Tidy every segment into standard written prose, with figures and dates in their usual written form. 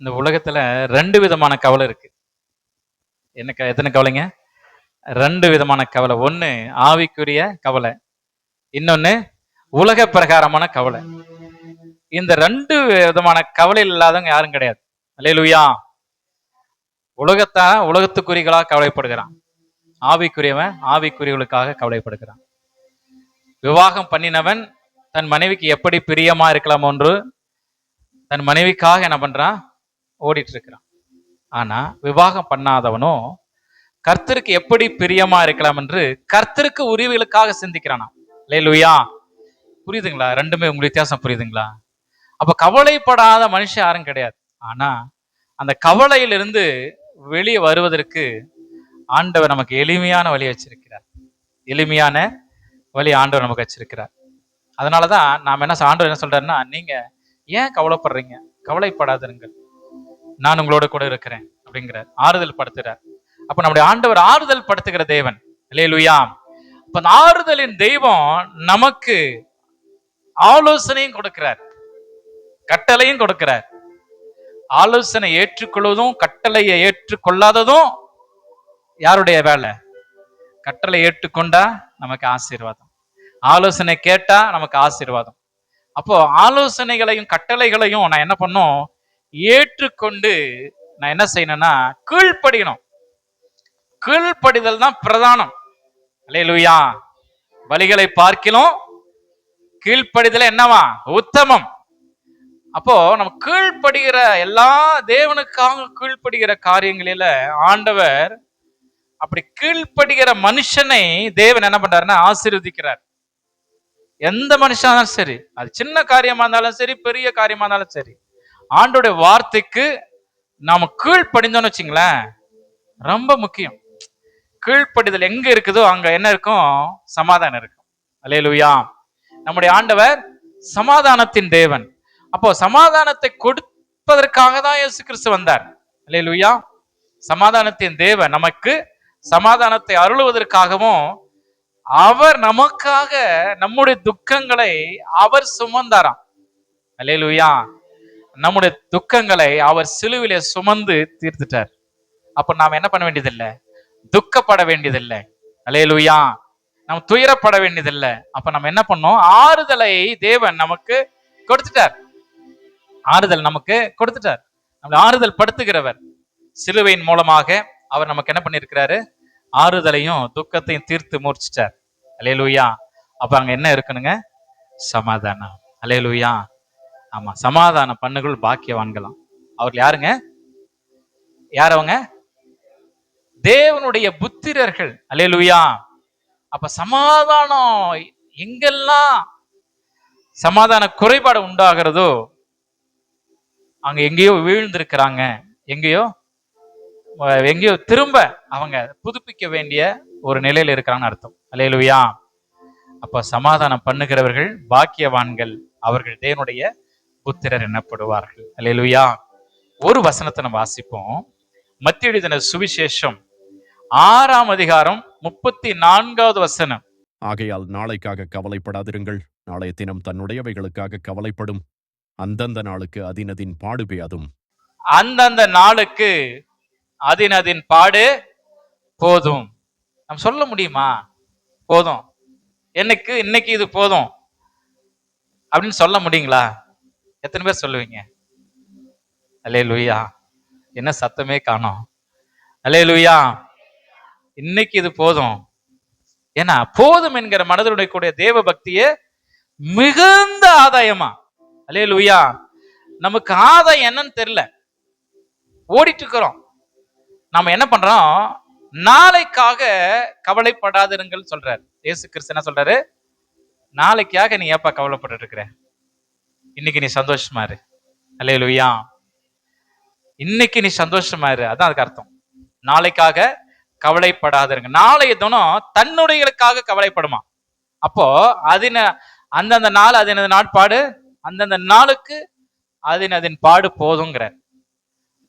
இந்த உலகத்துல ரெண்டு விதமான கவலை இருக்கு. எத்தனை கவலைங்க? ரெண்டு விதமான கவலை. ஒண்ணு ஆவிக்குரிய கவலை, இன்னொன்னு உலக பிரகாரமான கவலை. இந்த ரெண்டு விதமான கவலை இல்லாதவங்க யாரும் கிடையாது. அல்லேலூயா. உலகத்துக்குரியர்களாக கவலைப்படுகிறான், ஆவிக்குரியவன் ஆவிக்குரியவர்களுக்காக கவலைப்படுகிறான். விவாகம் பண்ணினவன் தன் மனைவிக்கு எப்படி பிரியமா இருக்கலாம் என்று தன் மனைவிக்காக என்ன பண்றான்? ஓடிட்டு இருக்கிறான். ஆனா விவாகம் பண்ணாதவனோ கர்த்தருக்கு எப்படி பிரியமா இருக்கலாம் என்று கர்த்தருக்கு உரிமைகளுக்காக சிந்திக்கிறானா. அல்லேலூயா. புரியுதுங்களா? ரெண்டுமே உங்களுக்கு வித்தியாசம் புரியுதுங்களா? அப்ப கவலைப்படாத மனுஷன் யாரும் கிடையாது. ஆனா அந்த கவலையிலிருந்து வெளியே வருவதற்கு ஆண்டவர் நமக்கு எளிமையான வழி வச்சிருக்கிறார். எளிமையான வழி ஆண்டவர் நமக்கு வச்சிருக்கிறார். அதனாலதான் நாம ஆண்டவர் என்ன சொல்றாருன்னா, நீங்க ஏன் கவலைப்படுறீங்க? கவலைப்படாதீர்கள், நான் உங்களோட கூட இருக்கிறேன் அப்படிங்கிற ஆறுதல் படுத்துறார். அப்ப நம்முடைய ஆண்டவர் ஆறுதல் படுத்துகிற தேவன். அல்லேலூயா. அப்ப அந்த ஆறுதலின் தெய்வம் நமக்கு ஆலோசனையும் கொடுக்கிறார், கட்டளையும் கொடுக்கிறார். ஆலோசனை ஏற்றுக்கொள்வதும் கட்டளையை ஏற்றுக்கொள்ளாததும் யாருடைய வேலை? கட்டளை ஏற்றுக்கொண்டா நமக்கு ஆசீர்வாதம், ஆலோசனை கேட்டா நமக்கு ஆசீர்வாதம். அப்போ ஆலோசனைகளையும் கட்டளைகளையும் நான் என்ன பண்ணும்? ஏற்றுக்கொண்டு நான் என்ன செய்யணும்னா கீழ்ப்படியணும். கீழ்ப்படிதல் தான் பிரதானம். அல்லேலூயா. பலிகளை பார்க்கிலும் கீழ்ப்படிதல் என்னவா? உத்தமம். அப்போ நம்ம கீழ்ப்படுகிற எல்லா தேவனுக்காக கீழ்ப்படுகிற காரியங்களில ஆண்டவர் அப்படி கீழ்ப்படுகிற மனுஷனை தேவன் என்ன பண்றாருன்னா ஆசீர்வதிக்கிறார். எந்த மனுஷனாலும் சரி, அது சின்ன காரியமா இருந்தாலும் சரி, பெரிய காரியமா இருந்தாலும் சரி, ஆண்டோடைய வார்த்தைக்கு நாம கீழ்ப்படிந்தோம்னு வச்சுங்களேன், ரொம்ப முக்கியம். கீழ்ப்படிதல் எங்க இருக்குதோ அங்க என்ன இருக்கும்? சமாதானம் இருக்கும். அல்லேலூயா. நம்முடைய ஆண்டவர் சமாதானத்தின் தேவன். அப்போ சமாதானத்தை கொடுப்பதற்காக தான் இயேசு கிறிஸ்து வந்தார். அல்லேலூயா. சமாதானத்தின் தேவன் நமக்கு சமாதானத்தை அருளுவதற்காகவும் அவர் நமக்காக நம்முடைய துக்கங்களை அவர் சுமந்தாராம். அல்லேலூயா. நம்முடைய துக்கங்களை அவர் சிலுவிலே சுமந்து தீர்த்துட்டார். அப்ப நாம் என்ன பண்ண வேண்டியதில்லை? துக்கப்பட வேண்டியதில்லை. அல்லேலூயா. நாம் துயரப்பட வேண்டியதில்லை. அப்ப நம்ம என்ன பண்ணோம்? ஆறுதலை தேவன் நமக்கு கொடுத்துட்டார். ஆறுதல் நமக்கு கொடுத்துட்டார். நம்மளை ஆறுதல் படுத்துகிறவர். சிலுவையின் மூலமாக அவர் நமக்கு என்ன பண்ணிருக்கிறாரு? ஆறுதலையும் துக்கத்தையும் தீர்த்து முடிச்சிட்டார். அல்லேலூயா. அப்ப அங்க என்ன இருக்கணுங்க? சமாதானம். அல்லேலூயா. ஆமா, சமாதான பண்ணுகள் பாக்கியவான்களாம். அவர்கள் யாருங்க? யார் அவங்க? தேவனுடைய புத்திரர்கள். அல்லேலூயா. அப்ப சமாதானம் எங்கெல்லாம் சமாதான குறைபாடு உண்டாகிறதோ அங்க எங்கேயோ வீழ்ந்திருக்கிறாங்க, எங்கேயோ திரும்ப அவங்க புதுப்பிக்க வேண்டிய ஒரு நிலையில இருக்கிறாங்கன்னு அர்த்தம். அல்லேலூயா. அப்ப சமாதானம் பண்ணுகிறவர்கள் பாக்கியவான்கள், அவர்கள் தேவனுடைய புத்திரர் எனப்படுவார்கள். அல்லேலூயா. ஒரு வசனத்தை நம்ம வாசிப்போம். மத்தேயு எழுதின சுவிசேஷம் 6ஆம் அதிகாரம் 34வது வசனம். ஆகையால் நாளைக்காக கவலைப்படாதிருங்கள், நாளைய தினம் தன்னுடையவைகளுக்காக கவலைப்படும். அந்தந்த நாளுக்கு அதினதின் பாடு பெய்யாதும். அந்தந்த நாளுக்கு அதினதின் பாடு போதும். நம்ம சொல்ல முடியுமா? போதும், இன்னைக்கு இது போதும் அப்படின்னு சொல்ல முடியுங்களா? எத்தனை பேர் சொல்லுவீங்க? அல்லேலூயா. என்ன சத்தமே காணோம்? அல்லேலூயா. இன்னைக்கு இது போதும். ஏன்னா போதும் என்கிற மனதனுடைய கூடிய தேவ பக்தியே மிகுந்த ஆதாயமா. அல்லேலூயா. நமக்கு ஆதாயம் என்னன்னு தெரியல, ஓடிட்டு இருக்கிறோம். நம்ம என்ன பண்றோம்? நாளைக்காக கவலைப்படாதிருங்கள் சொல்றாரு இயேசு கிறிஸ்து. என்ன சொல்றாரு? நாளைக்காக நீ ஏப்பா கவலைப்பட்டு இருக்கிற? இன்னைக்கு நீ சந்தோஷமா இரு. அல்லேலூயா. இன்னைக்கு நீ சந்தோஷமா இரு, அதான் அதுக்கு அர்த்தம். நாளைக்காக கவலைப்படாதிருங்க. நாளைய தினம் தன்னுடையகளுக்காக கவலைப்படுமா. அப்போ அந்தந்த நாள் அதனது நாட்பாடு, அந்தந்த நாளுக்கு அதன் பாடு போதுங்கிற.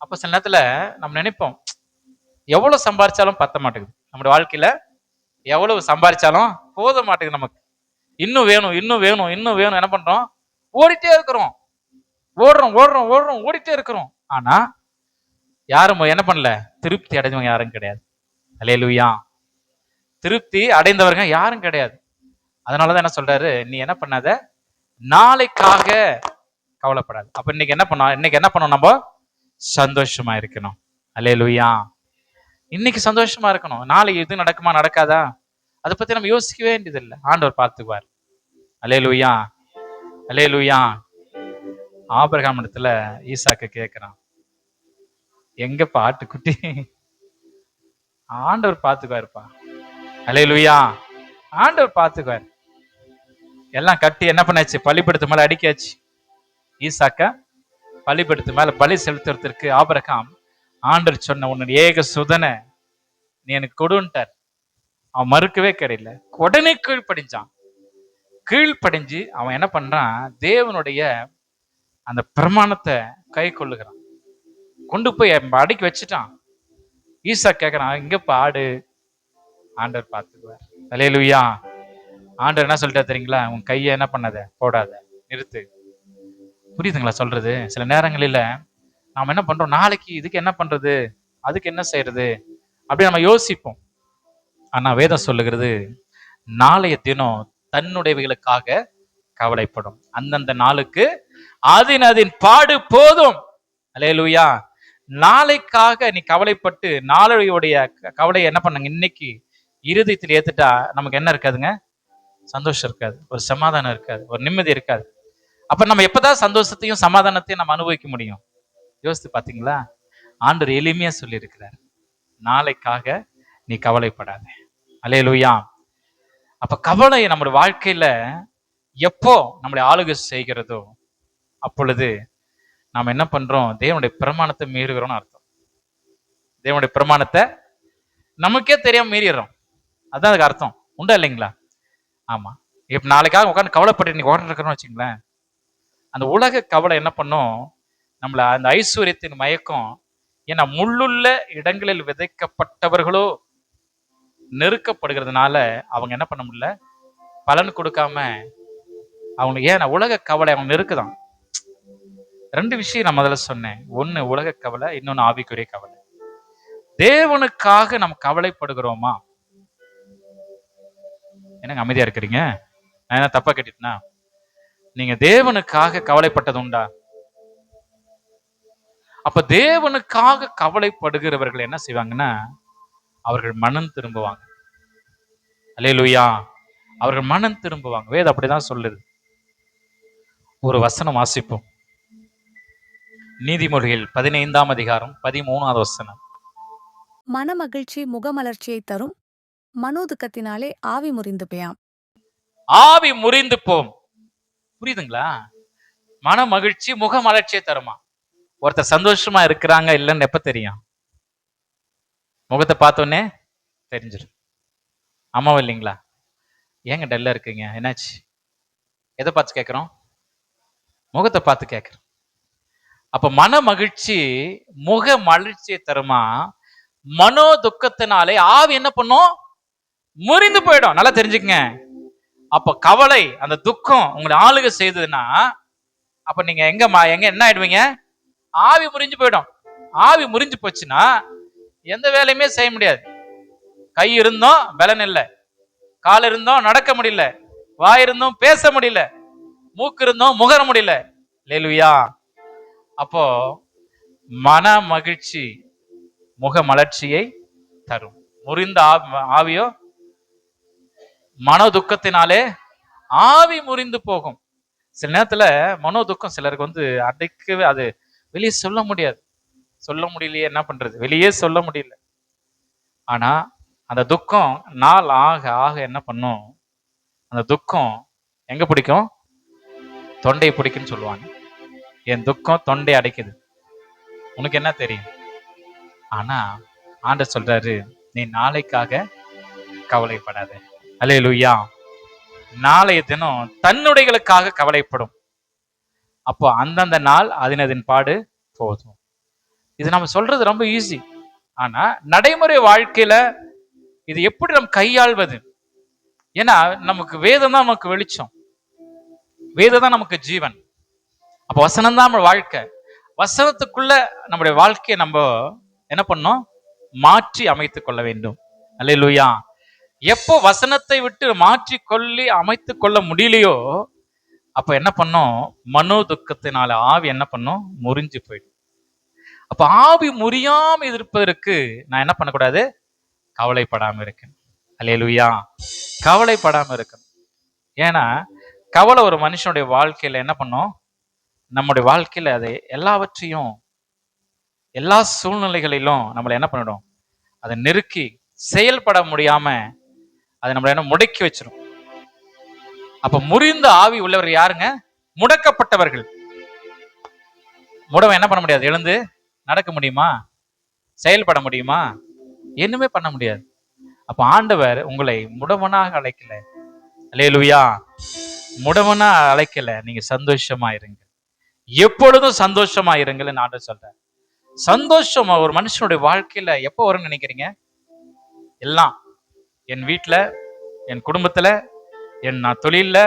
அப்ப சில நேரத்துல நம்ம நினைப்போம், எவ்வளவு சம்பாரிச்சாலும் பத்த மாட்டேங்குது. நம்முடைய வாழ்க்கையில எவ்வளவு சம்பாரிச்சாலும் போத மாட்டேங்குது. நமக்கு இன்னும் வேணும், இன்னும் வேணும், இன்னும் வேணும். என்ன பண்றோம்? ஓடிட்டே இருக்கிறோம், ஓடுறோம் ஓடிட்டே இருக்கிறோம். ஆனா யாரும் என்ன பண்ணல, திருப்தி அடைஞ்சவங்க யாரும் கிடையாது. அல்லேலூயா. திருப்தி அடைந்தவர்கள் யாரும் கிடையாது. அதனாலதான் என்ன சொல்றாரு, நீ என்ன பண்ணாத, நாளைக்காக கவலைப்படாது. அப்ப இன்னைக்கு என்ன பண்ணணும், நம்ம சந்தோஷமா இருக்கணும். அல்லேலூயா. இன்னைக்கு சந்தோஷமா இருக்கணும். நாளைக்கு எது நடக்குமா நடக்காதா அதை பத்தி நம்ம யோசிக்கவே வேண்டியதில்லை. ஆண்டவர் பார்த்துக்குவார். அல்லேலூயா. அல்லேலூயா. ஆபிரகாம் இடத்துல ஈசாக்கு கேட்கிறான், எங்கப்பா ஆட்டுக்குட்டி? ஆண்டவர் பார்த்துக்குவாருப்பா. அல்லேலூயா. ஆண்டவர் பார்த்துக்குவார். எல்லாம் கட்டி என்ன பண்ணாச்சு, பலிபீடத்து மேல அடிக்காச்சு. ஈசாக்க பலிபீடத்து மேல பலி செலுத்துறதுக்கு ஆபிரகாம் ஆண்டவர் சொன்ன உன்னுடைய ஏக சுதனை நீ எனக்கு கொடுன்ட்டார். அவன் மறுக்கவே கிடையில, உடனே கீழ்ப்படிஞ்சான். கீழ்ப்படிஞ்சு அவன் என்ன பண்றான், தேவனுடைய அந்த பிரமாணத்தை கை கொள்ளுகிறான். கொண்டு போய் அடிக்கி வச்சுட்டான். ஈசா கேட்கறான், இங்க பாடு. ஆண்டவர் பார்த்துக்குவார். அல்லேலூயா. ஆண்டவர் என்ன சொல்லிட்டா தெரியுங்களா, உன் கையை என்ன பண்ணாத, போடாத, நிறுத்து. புரியுதுங்களா சொல்றது? சில நேரங்களில நாம என்ன பண்றோம், நாளைக்கு இதுக்கு என்ன பண்றது, அதுக்கு என்ன செய்யறது அப்படி நம்ம யோசிப்போம். ஆனா வேதம் சொல்லுகிறது, நாளைய தினம் தன்னுடையவைகளுக்காக கவலைப்படும். அந்தந்த நாளுக்கு அதின் பாடு போதும். அல்லேலூயா. நாளைக்காக நீ கவலைப்பட்டு நாளையுடைய கவலையை என்ன பண்ணுங்க, இன்னைக்கு இருதயத்தில் ஏத்துட்டா நமக்கு என்ன இருக்காதுங்க, சந்தோஷம் இருக்காது, ஒரு சமாதானம் இருக்காது, ஒரு நிம்மதி இருக்காது. அப்ப நம்ம எப்பதான் சந்தோஷத்தையும் சமாதானத்தையும் நம்ம அனுபவிக்க முடியும்? யோசித்து பாத்தீங்களா? ஆண்டவர் எளிமையா சொல்லி இருக்கிறார், நாளைக்காக நீ கவலைப்படாத. அல்லேலூயா. அப்ப கவலை நம்முடைய வாழ்க்கையில எப்போ நம்மளை ஆளுகை செய்கிறதோ அப்பொழுது நாம் என்ன பண்றோம், தேவனுடைய பிரமாணத்தை மீறுகிறோம்னு அர்த்தம். தேவனுடைய பிரமாணத்தை நமக்கே தெரியாம மீறிடுறோம். அதான் அதுக்கு அர்த்தம். உண்டா இல்லைங்களா? ஆமா. இப்ப நாளைக்காக உட்காந்து கவலைப்பட்டு நீங்க ஓட இருக்கிறோம்னு வச்சுங்களேன், அந்த உலக கவலை என்ன பண்ணும், நம்மள அந்த ஐஸ்வர்யத்தின் மயக்கம். ஏன்னா முள்ளுள்ள இடங்களில் விதைக்கப்பட்டவர்களோ நெருக்கப்படுகிறதுனால அவங்க என்ன பண்ண முடியல, பலன் கொடுக்காம அவங்களுக்கு. ஏன்னா உலக கவலை அவங்க நெருக்குதான். ரெண்டு விஷயம் நான் முதல்ல சொன்னேன். ஒண்ணு உலக கவலை, இன்னொன்னு ஆவிக்குரிய கவலை. தேவனுக்காக நம்ம கவலைப்படுகிறோமா? என்னங்க அமைதியா இருக்கிறீங்க? நான் என்ன தப்பா கேட்டுட்டேனா? நீங்க தேவனுக்காக கவலைப்பட்டது உண்டா? அப்ப தேவனுக்காக கவலைப்படுகிறவர்கள் என்ன செய்வாங்கன்னா, அவர்கள் மனம் திரும்புவாங்க. அல்லேலூயா. அவர்கள் மனம் திரும்புவாங்க. வேதம் அப்படிதான் சொல்லுது. ஒரு வசனம் வாசிப்போம். நீதிமொழிகள் 15ஆம் அதிகாரம் 13வது வசனம். மனமகிழ்ச்சி முகமலர்ச்சியை தரும், மனோதுக்கத்தினாலே ஆவி முறிந்து போயாம். ஆவி முறிந்து போம். புரியுதுங்களா? மன மகிழ்ச்சி முக மலர்ச்சியை தருமா? ஒருத்தர் சந்தோஷமா இருக்கிறாங்க இல்லைன்னு எப்ப தெரியும்? முகத்தை பார்த்தோன்னே தெரிஞ்சிடும். ஆமாவா இல்லைங்களா? ஏங்க டல்லா இருக்கீங்க, என்னாச்சு? எதை பார்த்து கேட்கிறோம்? முகத்தை பார்த்து கேட்கிறோம். அப்ப மன மகிழ்ச்சி முக மலர்ச்சியை தருமா? மனோ துக்கத்தினாலே ஆவி என்ன பண்ணும், முறிந்து போயிடும். நல்லா தெரிஞ்சுக்கங்க. அப்ப கவலை, அந்த துக்கம் உங்களை ஆளுகை செய்ததுன்னா அப்ப நீங்க எங்க என்ன ஆயிடுவீங்க? ஆவி முறிஞ்சு போயிடும். ஆவி முறிஞ்சு போச்சுன்னா எந்த வேலையுமே செய்ய முடியாது. கை இருந்தோம் பலன் இல்லை, கால் இருந்தோம் நடக்க முடியல, வாய் இருந்தோம் பேச முடியல, மூக்கு இருந்தோம் முகர முடியல. அல்லேலூயா. அப்போ மன மகிழ்ச்சி முக மலர்ச்சியை தரும். முறிந்த ஆவியோ மன துக்கத்தினாலே ஆவி முறிந்து போகும். சில நேரத்துல மனோ துக்கம் சிலருக்கு அடைக்கவே, அது வெளியே சொல்ல முடியாது. சொல்ல முடியலையே, என்ன பண்றது, வெளியே சொல்ல முடியல. ஆனா அந்த துக்கம் நாள் ஆக ஆக என்ன பண்ணும், அந்த துக்கம் எங்க பிடிக்கும், தொண்டையை பிடிக்குன்னு சொல்லுவாங்க. என் துக்கம் தொண்டை அடைக்குது, உனக்கு என்ன தெரியும்? ஆனா ஆண்டவர் சொல்றாரு, நீ நாளைக்காக கவலைப்படாத. அல்லேலூயா. நாளைய தினம் தன்னுடையகளுக்காக கவலைப்படும். அப்போ அந்தந்த நாள் அதின் பாடு போதும். இது நம்ம சொல்றது ரொம்ப ஈஸி. ஆனா நடைமுறை வாழ்க்கையில இது எப்படி நம்ம கையாள்வது? ஏன்னா நமக்கு வேதம் தான் நமக்கு வெளிச்சம், வேதம் தான் நமக்கு ஜீவன். அப்ப வசனம் தான் நம்ம வாழ்க்கை. வசனத்துக்குள்ள நம்முடைய வாழ்க்கையை நம்ம என்ன பண்ணோம்? மாற்றி அமைத்துக் கொள்ள வேண்டும். அல்லேலூயா. எப்போ வசனத்தை விட்டு மாற்றி கொள்ளி அமைத்துக் கொள்ள முடியலையோ அப்ப என்ன பண்ணோம்? மனோ துக்கத்தினால ஆவி என்ன பண்ணும்? முறிஞ்சு போயிடும். அப்ப ஆவி முறியாம இருப்பதற்கு நான் என்ன பண்ணக்கூடாது? கவலைப்படாம இருக்கேன். அல்லேலூயா. கவலைப்படாம இருக்கணும். ஏன்னா கவலை ஒரு மனுஷனுடைய வாழ்க்கையில என்ன பண்ணும்? நம்முடைய வாழ்க்கையில அதை எல்லாவற்றையும் எல்லா சூழ்நிலைகளிலும் நம்மளை என்ன பண்ணிடும்? அதை நெருக்கி செயல்பட முடியாம அதை நம்மளை என்ன முடக்கி வச்சிடும். அப்ப முறிந்த ஆவி உள்ளவர் யாருங்க? முடக்கப்பட்டவர்கள். முடவன் என்ன பண்ண முடியாது? எழுந்து நடக்க முடியுமா? செயல்பட முடியுமா? என்னமே பண்ண முடியாது. அப்ப ஆண்டவர் உங்களை முடவனாக அழைக்கல. அல்லேலூயா. முடவனா அழைக்கல. நீங்க சந்தோஷமா இருங்க. எப்பொழுதும் சந்தோஷமா இருங்கன்னு ஆண்டவர் சொல்றார். சந்தோஷம் ஒரு மனுஷனுடைய வாழ்க்கையில எப்போ வரும்னு நினைக்கிறீங்க? எல்லாம் என் வீட்டுல, என் குடும்பத்துல, நான் தொழில்ல,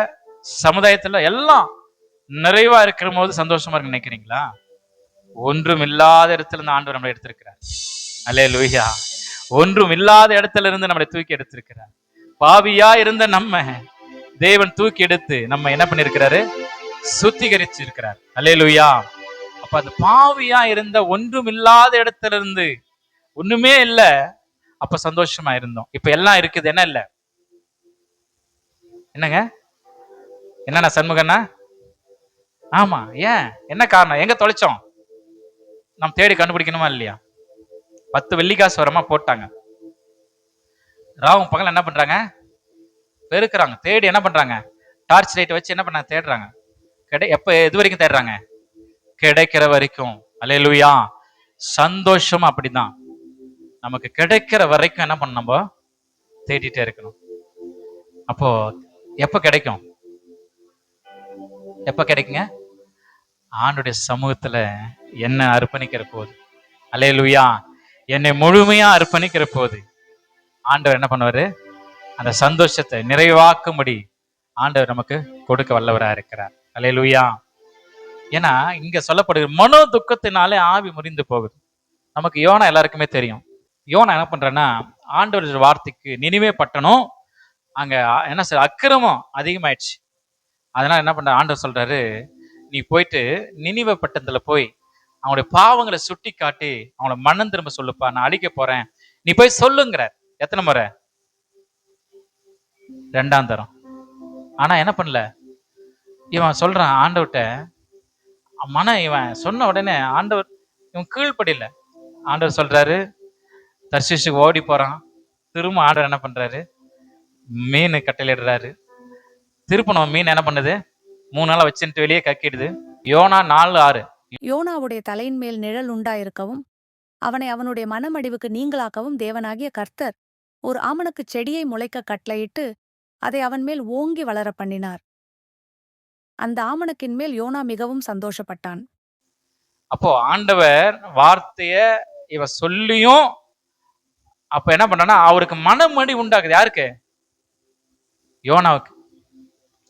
சமுதாயத்துல எல்லாம் நிறைவா இருக்கிற போது சந்தோஷமா இருக்கு நினைக்கிறீங்களா? ஒன்றும் இல்லாத இடத்துல இருந்து ஆண்டவர் நம்மளை எடுத்திருக்கிறார். அல்லேலூயா. ஒன்றும் இல்லாத இடத்துல இருந்து நம்மளை தூக்கி எடுத்திருக்கிறார். பாவியா இருந்த நம்ம தேவன் தூக்கி எடுத்து நம்ம என்ன பண்ணிருக்கிறாரு? சுத்திகரிச்சு இருக்கிறார். அல்லேலூயா. அப்ப அந்த பாவியா இருந்த ஒன்றும் இல்லாத இடத்துல இருந்து ஒண்ணுமே இல்ல, அப்ப சந்தோஷமா இருந்தோம். இப்ப எல்லாம் இருக்குது, என்ன இல்ல? என்னங்க? என்னண்ணா சண்முகண்ணா? ஆமா. ஏன்? என்ன காரணம்? எங்க தொலைச்சோம்? நம்ம தேடி கண்டுபிடிக்கணுமா இல்லையா? 10 வெள்ளிக்காசு வரமா போட்டாங்க. ராவும் பகல் என்ன பண்றாங்க? பெருக்குறாங்க. தேடி என்ன பண்றாங்க? டார்ச் லைட் வச்சு என்ன பண்ண தேடுறாங்க. எப்ப எது வரைக்கும் தேடுறாங்க? கிடைக்கிற வரைக்கும். அல்லேலூயா. சந்தோஷம் அப்படிதான். நமக்கு கிடைக்கிற வரைக்கும் என்ன பண்ண நம்ம தேடிட்டே இருக்கணும். அப்போ எப்ப கிடைக்கும்? எப்ப கிடைக்குங்க? ஆண்டுடைய சமூகத்துல என்ன அர்ப்பணிக்கிற போது. அல்லேலூயா. என்னை முழுமையா அர்ப்பணிக்கிற போது ஆண்டவர் என்ன பண்ணுவாரு? அந்த சந்தோஷத்தை நிறைவாக்கும்படி ஆண்டவர் நமக்கு கொடுக்க வல்லவரா இருக்கிறார். அல்லேலூயா. ஏன்னா இங்க சொல்லப்படுகிற மனோ துக்கத்தினாலே ஆவி முறிந்து போகுது. நமக்கு யோனா எல்லாருக்குமே தெரியும். யோனா என்ன பண்றேன்னா, ஆண்டவர் வார்த்தைக்கு நினிவே பட்டணம் அங்க என்ன சொல்ற அக்கிரமம் அதிகமாயிடுச்சு. அதனால என்ன பண்ற? ஆண்டவர் சொல்றாரு, நீ போயிட்டு நினிவே பட்டணத்துல போய் அவங்களுடைய பாவங்களை சுட்டி காட்டி அவங்கள மனம் திரும்ப சொல்லுப்பா, நான் அழிக்க போறேன், நீ போய் சொல்லுங்கிறார். எத்தனை முறை? 2ஆம் தரம். ஆனா என்ன பண்ணல? இவன் சொல்றான் ஆண்டவர்கிட்ட, இவன் சொன்ன உடனே ஆண்டவர் இவன் கீழ்ப்படியில. ஆண்டவர் சொல்றாரு, தர்ஷீஷுக்கு ஓடி போறான். திரும்ப ஆண்டவர் என்ன பண்றாரு? மீன் கட்டளையிடுறாரு. திருப்பணும். மீன் என்ன பண்ணுது? 3 நாளா வச்சுட்டு வெளியே கக்கிடுது. யோனா 4:6. யோனாவுடைய தலையின் மேல் நிழல் உண்டாயிருக்கவும் அவனை அவனுடைய மனமடிவுக்கு நீங்களாக்கவும் தேவனாகிய கர்த்தர் ஒரு ஆமணக்குச் செடியை முளைக்க கட்டளையிட்டு அதை அவன் மேல் ஓங்கி வளர பண்ணினார். அந்த ஆமணக்கின் மேல் யோனா மிகவும் சந்தோஷப்பட்டான். அப்போ ஆண்டவர் வார்த்தைய இவ சொல்லியும் அப்ப என்ன பண்றான்னா அவருக்கு மனமடி உண்டாக்குது. யாருக்கு? யோனாவுக்கு.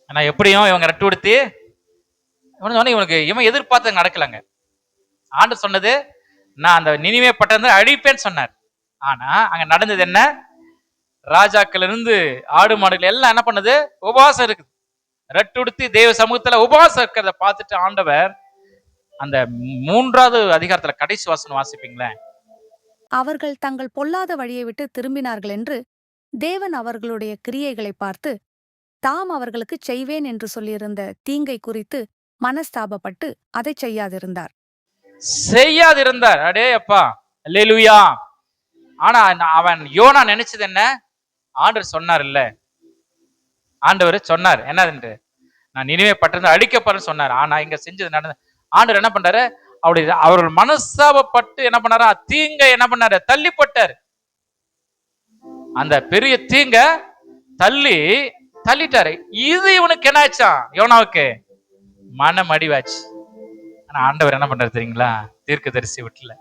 ஆனா எப்படியும் இவங்க ரெட்டு கொடுத்து இவனுக்கு இவன் எதிர்பார்த்து நடக்கலங்க. ஆண்டு சொன்னது, நான் அந்த நினிவே பட்டணத்தை அழிப்பேன்னு சொன்னார். ஆனா அங்க நடந்தது என்ன? ராஜாக்கள் இருந்து ஆடு மாடுகள் எல்லாம் என்ன பண்ணுது? உபவாசம் இருக்குது. ரெட்டுடுத்தி தேவ சமூகத்துல உபவாசம் இருக்கிறத பார்த்துட்டு ஆண்டவர் அந்த 3வது அதிகாரத்துல கடைசி வாசனம் வாசிப்பீங்களேன். அவர்கள் தங்கள் பொல்லாத வழியை விட்டு திரும்பினார்கள் என்று தேவன் அவர்களுடைய கிரியைகளை பார்த்து தாம் அவர்களுக்குச் செய்வேன் என்று சொல்லியிருந்த தீங்கை குறித்து மனஸ்தாபப்பட்டு அதை செய்யாதிருந்தார். அடே அப்பா, அல்லேலூயா. ஆனா அவன் யோனா நினைச்சது என்ன? ஆண்டவர் சொன்னார் இல்ல, ஆண்டவர் சொன்னார் என்னது? நான் நினைவே பட்டது அழிக்கப்படுறேன்னு சொன்னார். ஆனா இங்க செஞ்சது நடந்த ஆண்டவர் என்ன பண்றாரு? அவர்கள் மனஸ்தாபப்பட்டு என்ன பண்ணாரா? தீங்க என்ன பண்ணாரு? தள்ளி போட்டார். அந்த பெரிய தீங்க தள்ளிட்டாரு. இது இவனுக்கு என்ன ஆச்சா? யோனாவுக்கு மனம் அடிவாச்சு. ஆனா ஆண்டவர் என்ன பண்றாரு தெரியுங்களா? தீர்க்கதரிசி விடல,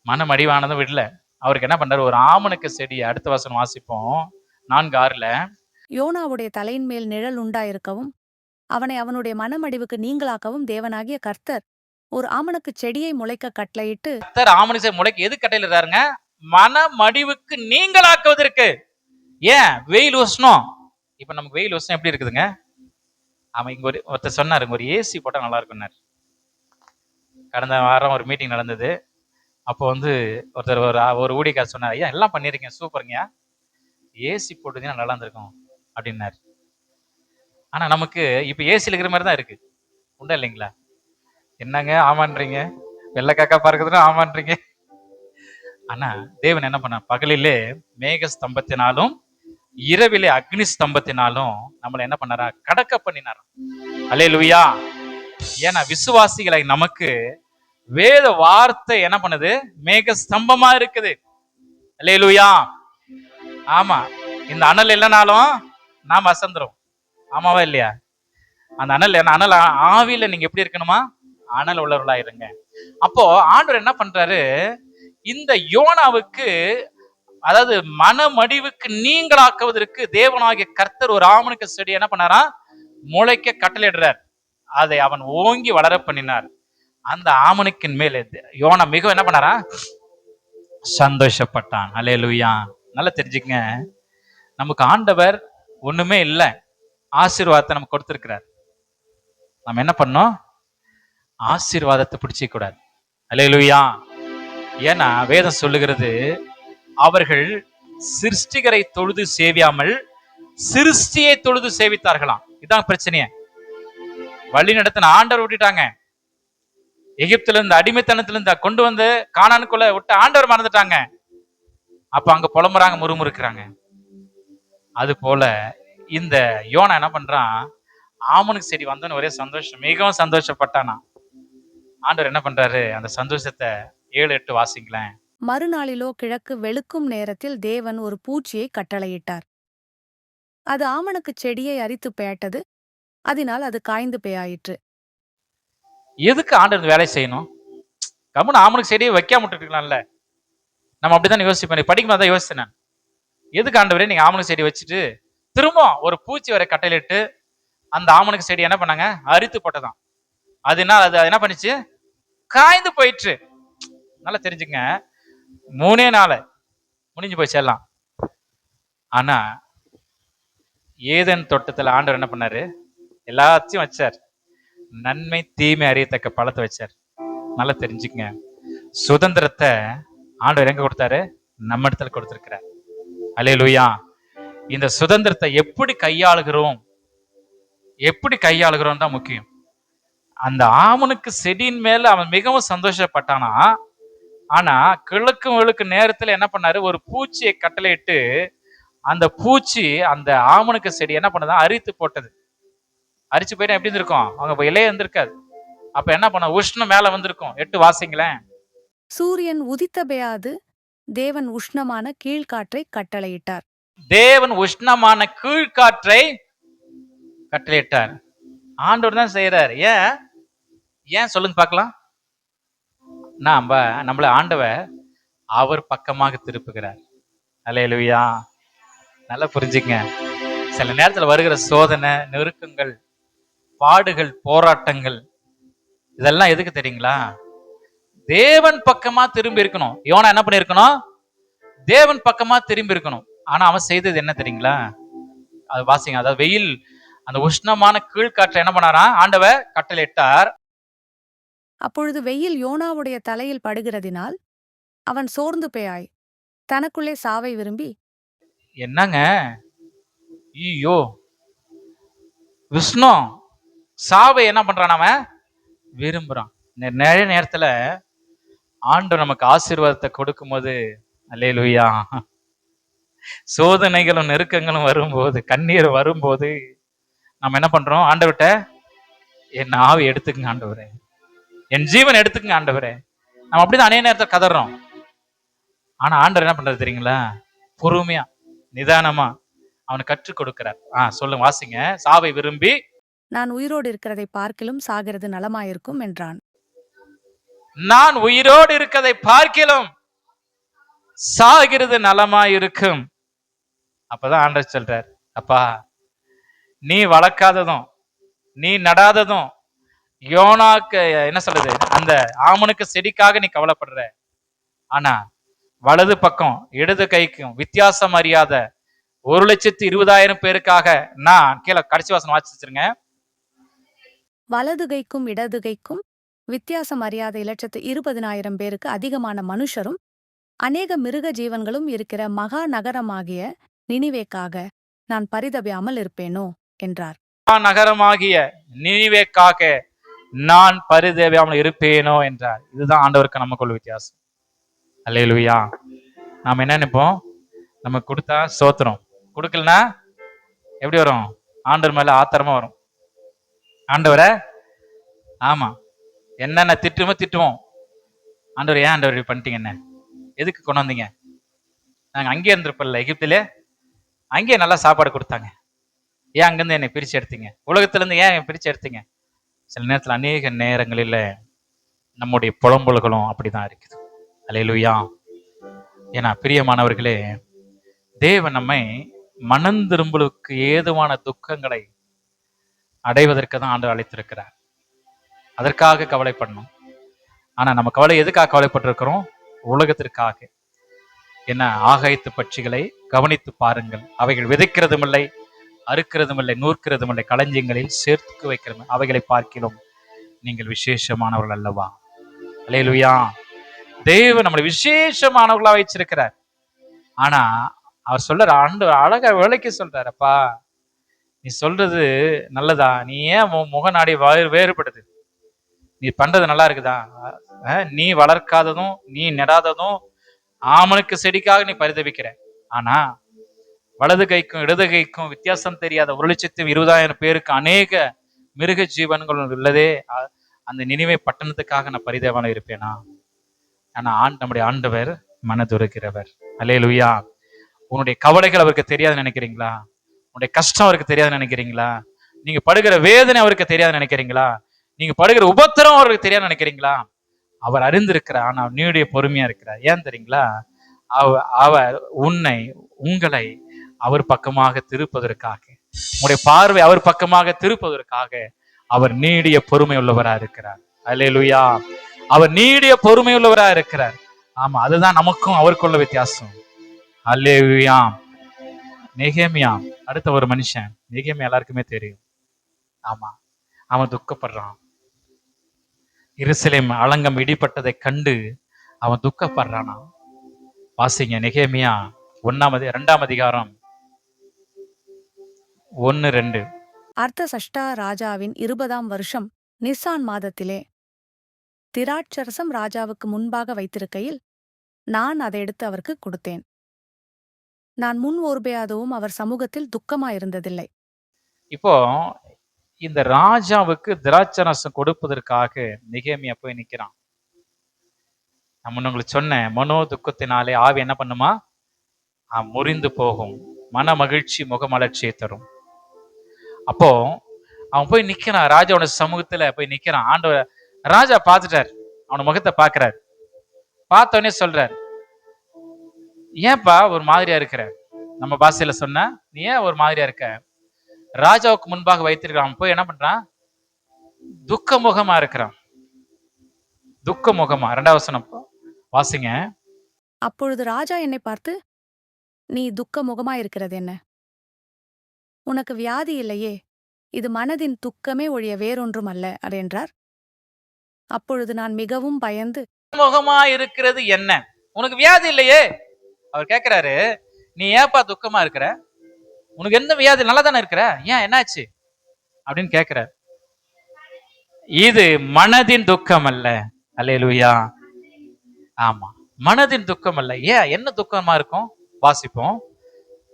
மனம் அடிவானதும் விடல. அவருக்கு என்ன பண்றாரு? ஒரு ஆமணக்கு செடி. அடுத்த வசனம் வாசிப்போம், 4:6. யோனாவுடைய தலையின் மேல் நிழல் உண்டாயிருக்கவும் அவனை அவனுடைய மனமடிவுக்கு நீங்களாக்கவும் தேவனாகிய கர்த்தர் ஒரு ஆமணக்கு செடியை முளைக்க கட்டளையிட்டு கர்த்தர் ஆமணக்கு முளைக்க எது கட்டளையிடுறாருங்க? மன மடிவுக்கு நீங்களாக்குவதற்கு. ஏன்? வெயில் உஷ்ணம். இப்ப நமக்கு வெயில் உஷ்ணம் எப்படி இருக்குதுங்க? அவன் இங்க ஒருத்தர் சொன்னாரு, ஒரு ஏசி போட்டா நல்லா இருக்கும்னாரு. கடந்த வாரம் ஒரு மீட்டிங் நடந்தது. அப்போ ஒருத்தர் ஒரு ஊழியக்காரர் சொன்னார், ஐயா எல்லாம் பண்ணிருக்கீங்க, சூப்பருங்கய்யா, ஏசி போட்டுங்கன்னா நல்லா இருந்திருக்கும் அப்படின்னாரு. ஆனா நமக்கு இப்ப ஏசியில் இருக்கிற மாதிரி தான் இருக்கு, உண்டா இல்லைங்களா? என்னங்க ஆமான்றீங்க, வெள்ளை காக்கா பார்க்குதுன்னா ஆமான்றீங்க. ஆனா தேவன் என்ன பண்ண, பகலிலே மேக ஸ்தம்பத்தினாலும் இரவிலே அக்னி ஸ்தம்பத்தினாலும் நம்மளை என்ன பண்ணாரா, கடக்க பண்ணினாரா. அல்லேலூயா. ஏன்னா விசுவாசிகளை நமக்கு வேத வார்த்தை என்ன பண்ணுது, மேக ஸ்தம்பமா இருக்குது. அல்லேலூயா. ஆமா, இந்த அனல் இல்லைனாலும் நாம் அசந்துரும். ஆமாவா இல்லையா? அந்த அனல் ஆவியில நீங்க எப்படி இருக்கணுமா, அனல் உள்ளவர்களா இருங்க. அப்போ ஆண்டவர் என்ன பண்றாரு, இந்த யோனாவுக்கு, அதாவது மனமடிவுக்கு நீங்களாக்குவதற்கு தேவனாகிய கர்த்தர் ஒரு ஆமணக்கு செடி என்ன பண்ணாரா, முளைக்க கட்டளையிடுறார். அதை அவன் ஓங்கி வளர பண்ணினார். அந்த ஆமணக்கின் மேல யோனா மிக என்ன பண்ணாரா, சந்தோஷப்பட்டான். அல்லேலூயா. நல்லா தெரிஞ்சுக்கங்க, நமக்கு ஆண்டவர் ஒண்ணுமே இல்லை, ஆசீர்வாதத்தை நமக்கு கொடுத்திருக்கிறார். நம்ம என்ன பண்ணோம், ஆசீர்வாதத்தை பிடிச்சிக்க கூடாது. அல்லேலூயா. ஏன்னா வேதம் சொல்லுகிறது, அவர்கள் சிருஷ்டிகரை தொழுது சேவியாமல் சிருஷ்டியை தொழுது சேவித்தார்களாம். இதுதான் பிரச்சனையே. வழி நடத்தின ஆண்டவர் விட்டுட்டாங்க. எகிப்துல இருந்து, அடிமைத்தனத்துல இருந்து கொண்டு வந்து கானானுக்குள்ள விட்டு ஆண்டவர் மறந்துட்டாங்க. அப்ப அங்க புலம்புறாங்க, முறுமுறுக்கிறாங்க. அது போல இந்த யோனா என்ன பண்றான், ஆமனுக்கு செடி வந்தோன்னு ஒரே சந்தோஷம், மிகவும் சந்தோஷப்பட்டானா. ஆண்டவர் என்ன பண்றாரு, அந்த சந்தோஷத்தை 7-8 வாசிங்களேன். மறுநாளிலோ கிழக்கு வெளுக்கும் நேரத்தில் தேவன் ஒரு பூச்சியை கட்டளையிட்டார். அது ஆமணக்கு செடியை அரித்து பேட்டது. அதனால் அது காய்ந்து பேயாயிற்று. எதுக்கு ஆண்டவர் வேலை செய்யணும்? கம்முன்னு ஆமனுக்கு செடியை வைக்காம விட்டுருக்கலாம்ல. நம்ம அப்படித்தான் யோசிப்பேன். படிக்கும்போது தான் யோசிச்சேன், எதுக்கு ஆண்டவரே நீங்க ஆமனுக்கு செடி வச்சுட்டு திரும்ப ஒரு பூச்சி வரை கட்டளையிட்டு அந்த ஆமனுக்கு செடி என்ன பண்ணாங்க, அரித்து போட்டதான். அதனால அது என்ன பண்ணிச்சு, காய்ந்து போயிற்று. நல்லா தெரிஞ்சுங்க, 3 நாள் முடிஞ்சு போச்சு எல்லாம். ஆனா ஏதேன் தோட்டத்துல ஆண்டவர் என்ன பண்ணாரு, எல்லாத்தையும் வச்சார். நன்மை தீமை அறியத்தக்க பழத்தை வச்சார். நல்லா தெரிஞ்சுக்கங்க, சுதந்திரத்தை ஆண்டவர் எங்க கொடுத்தாரு, நம்ம இடத்துல கொடுத்திருக்கிறார். அல்லேலூயா. இந்த சுதந்திரத்தை எப்படி கையாளுகிறோம், எப்படி கையாளுகிறோம் தான் முக்கியம். அந்த ஆமனுக்கு செடியின் மேல அவன் மிகவும் சந்தோஷப்பட்டானா. ஆனா கிழக்கும் வெளுக்கு நேரத்துல என்ன பண்ணாரு, ஒரு பூச்சியை கட்டளையிட்டு அந்த பூச்சி அந்த ஆமனுக்கு செடி என்ன பண்ணதான், அரித்து போட்டது. அரிச்சு போயிட்டா எப்படி இருந்திருக்கும், அவங்க இலையே இருந்திருக்காது. அப்ப என்ன பண்ண, உஷ்ணம் மேல வந்திருக்கும். 8 வாசிங்களேன். சூரியன் உதித்த பேயாது தேவன் உஷ்ணமான கீழ்காற்றை கட்டளையிட்டார். தேவன் உஷ்ணமான கீழ்காற்றை கட்டளையிட்டார். ஆண்டவர் தான் செய்யறார். ஏன் சொல்லுங்க பார்க்கலாம். நம்மள ஆண்டவர் அவர் பக்கமாக திருப்புகிறார். அல்லேலூயா. நல்லா புரிஞ்சுங்க. சில நேரத்தில் வருகிற சோதனை, நெருக்கங்கள், பாடுகள், போராட்டங்கள், இதெல்லாம் எதுக்கு தெரியுங்களா, தேவன் பக்கமா திரும்பி இருக்கணும். யோனா என்ன பண்ணிருக்கணும், தேவன் பக்கமா திரும்பி இருக்கணும். ஆனா அவன் செய்தது என்ன தெரியுங்களா, அது வாசிங்க. அதாவது வெயில், அந்த உஷ்ணமான கீழ்காற்றை என்ன பண்ணாரா, ஆண்டவர் கட்டளையிட்டார். அப்பொழுது வெயில் யோனாவுடைய தலையில் படுகிறதினால் அவன் சோர்ந்து பேயாய் தனக்குள்ளே சாவை விரும்பி, என்னங்க, ஐயோ விஷ்ணு சாவை என்ன பண்றான், அவன் விரும்புறான். நிறைய நேரத்துல ஆண்டவர் நமக்கு ஆசீர்வாதத்தை கொடுக்கும் போது, அல்லேலூயா, சோதனைகளும் நெருக்கங்களும் வரும்போது, கண்ணீர் வரும்போது நம்ம என்ன பண்றோம், ஆண்டவர்கிட்ட என் ஆவி எடுத்துக்குங்க ஆண்டவரே, என் ஜீவன் எடுத்துக்குங்க ஆண்டவரே. நம்ம அப்படிதான் அநேக நேரத்தை கதறோம். ஆனா ஆண்டவர் என்ன பண்றது தெரியுங்களா, பொறுமையா நிதானமா அவனுக்கு கற்றுக் கொடுக்கிறார். சொல்லுங்க வாசிங்க. சாவை விரும்பி, நான் உயிரோடு இருக்கிறதை பார்க்கிலும் சாகிறது நலமாயிருக்கும் என்றான். நான் உயிரோடு இருக்கிறதை பார்க்கிலும் சாகிறது நலமாயிருக்கும். அப்பதான் ஆண்டவர் சொல்றார், அப்பா நீ வளர்க்காததும் நீ நடாததும் யோனாக்கு என்ன சொல்றது, அந்த ஆமனுக்கு செடிக்காக நீ கவலைப்படுற, ஆனா வலது பக்கம் இடது கைக்கும் வித்தியாசம் அறியாத 1,20,000 பேருக்காக நான் கீழே கடைசி வாசனம் வாசிச்சிருங்க. வலது கைக்கும் இடது கைக்கும் வித்தியாசம் அறியாத 1,20,000 பேருக்கு அதிகமான மனுஷரும் அநேக மிருக ஜீவன்களும் இருக்கிற மகா நகரமாகிய நினிவேக்காக நான் பரிதபியாமல் இருப்பேனோ என்றார். நகரமாகிய நினிவேக்காக நான் பரிதபியாமல் இருப்பேனோ என்றார். இதுதான் ஆண்டவருக்கு நமக்குள்ள வித்தியாசம். அல்லேலூயா. நாம என்ன நினைப்போம், நம்ம கொடுத்தா சோத்திரம், கொடுக்கலனா எப்படி வரும், ஆண்டவர் மேல ஆத்திரமா வரும். ஆண்டவரை ஆமா என்னென்ன திட்டுவோம். ஆண்டவர் ஏன் ஆண்டவர் இப்படி பண்ணிட்டீங்க, என்ன எதுக்கு கொண்டு வந்தீங்க, நாங்க அங்கே இருந்திருப்பல எகிப்திலே, அங்கேயே நல்லா சாப்பாடு கொடுத்தாங்க, ஏன் அங்கிருந்து என்னை பிரிச்சு எடுத்தீங்க, உலகத்துல இருந்து ஏன் பிரிச்சு எடுத்தீங்க. சில நேரத்துல அநேக நேரங்களில் நம்முடைய புலம்பல்களும் அப்படிதான் இருக்குது. அல்லேலூயா. ஏன்னா பிரியமானவர்களே, தேவன் நம்மை மனந்திரும்பலுக்கு ஏதுவான துக்கங்களை அடைவதற்கு தான் ஆண்டு அழைத்திருக்கிறார். அதற்காக கவலைப்படணும். ஆனா நம்ம கவலை எதுக்காக கவலைப்பட்டிருக்கிறோம், உலகத்திற்காக. என்ன, ஆகாயத்து பட்சிகளை கவனித்து பாருங்கள், அவைகள் விதைக்கிறதும் இல்லை, அறுக்கிறதும் இல்லை, நூற்கிறதும் இல்லை, களஞ்சியங்களில் சேர்த்து வைக்கிறோம், அவைகளை பார்க்கிறோம் நீங்கள் விசேஷமானவர்கள் அல்லவா. அல்லேலூயா. தேவன் நம்மளை விசேஷமானவர்களா வச்சிருக்கிறார். ஆனா அவர் சொல்ற ஆண்டு அழகா வேலைக்கு சொல்றாருப்பா, நீ சொல்றது நல்லதா, நீ ஏன் முகநாடி வேறுபடுது, நீ பண்றது நல்லா இருக்குதா, நீ வளர்க்காததும் நீ நெடாததும் ஆமனுக்கு செடிக்காக நீ பரிதபிக்கிற, ஆனா வலது கைக்கும் இடது கைக்கும் வித்தியாசம் தெரியாத 1,20,000 பேருக்கு அநேக மிருக ஜீவன்கள் உள்ளதே, அந்த நினிவே பட்டணத்துக்காக நான் பரிதேவான இருப்பேனா. ஆனா நம்முடைய ஆண்டவர் மனதுருகிறவர். அல்லேலூயா. உன்னுடைய கவலைகள் அவருக்கு தெரியாது நினைக்கிறீங்களா, உன்னுடைய கஷ்டம் அவருக்கு தெரியாது நினைக்கிறீங்களா, நீங்க படுகிற வேதனை அவருக்கு தெரியாது நினைக்கிறீங்களா, நீங்க படுகிற உபத்திரம் அவருக்கு தெரியாது நினைக்கிறீங்களா. அவர் அறிந்திருக்கிறார், ஆனா நீடைய பொறுமையா இருக்கிறார். ஏன் தெரியுங்களா, அவர் உங்களை அவர் பக்கமாக திருப்பதற்காக, உங்களுடைய பார்வை அவர் பக்கமாக திருப்பதற்காக அவர் நீடிய பொறுமை உள்ளவரா இருக்கிறார். அல்லேலூயா. அவர் நீடிய பொறுமை உள்ளவரா இருக்கிறார். ஆமா, அதுதான் நமக்கும் அவருக்குள்ள வித்தியாசம். அல்லேலூயா. நெகேமியா அடுத்த ஒரு மனுஷன், நெகேமியா எல்லாருக்குமே தெரியும். ஆமா, அவன் துக்கப்படுறான். எருசலேம் அலங்கம் இடிப்பட்டதை கண்டு அவன் துக்கப்படுறானா. வாசிங்க நெகேமியா 2ஆம் அதிகாரம் 1-2. அர்த்தசஷ்டா ராஜாவின் 20ஆம் வருஷம் நிசான் மாதத்திலே திராட்சரசம் ராஜாவுக்கு முன்பாக வைத்திருக்கையில் நான் அதை எடுத்து அவருக்கு கொடுத்தேன். நான் முன் ஒருபேயாதவும் அவர் சமூகத்தில் துக்கமாயிருந்ததில்லை. இப்போ இந்த ராஜாவுக்கு திராட்சரசம் கொடுப்பதற்காக நெகேமியா போய் நிக்கிறான். நான் உங்களுக்கு சொன்னேன், மனோ துக்கத்தினாலே ஆவி என்ன பண்ணுமா, முறிந்து போகும், மன மகிழ்ச்சி முகமலர்ச்சியை தரும். அப்போ அவன் போய் நிக்கிறான், ராஜாவோட சமூகத்துல போய் நிக்கிறான். ஆண்டவர் ராஜா பார்த்துட்டார், அவன முகத்தை பார்க்கிறார். பார்த்தோடனே சொல்றார், ஏன்பா ஒரு மாதிரியா இருக்கிற, நம்ம பாஷையில சொன்ன, நீ ஏன் ஒரு மாதிரியா இருக்க. ராஜாவுக்கு முன்பாக வைத்திருக்கிறான், போய் என்ன பண்றான், துக்க முகமா இருக்கிறான். துக்க முகமா. 2ஆம் வசனம் வாசிங்க. அப்பொழுது ராஜா என்னை பார்த்து, நீ துக்க முகமாயிருக்கிறது என்ன, உனக்கு வியாதி இல்லையே, இது மனதின் துக்கமே ஒழிய வேறொன்றும் அல்ல என்றார். அப்பொழுது நான் மிகவும் பயந்து, முகமா இருக்கிறது என்ன, உனக்கு வியாதி இல்லையே. அவர் கேட்கிறாரு, நீ ஏப்பா துக்கமா இருக்கிற, உனக்கு எந்த வியாதி, நல்லா தானே இருக்கிற, ஏன் என்னாச்சு அப்படின்னு கேட்கிற. இது மனதின் துக்கம் அல்ல. அல்லேலூயா. ஆமா, மனதின் துக்கம் அல்ல. ஏன், என்ன துக்கமா இருக்கும், வாசிப்போம்.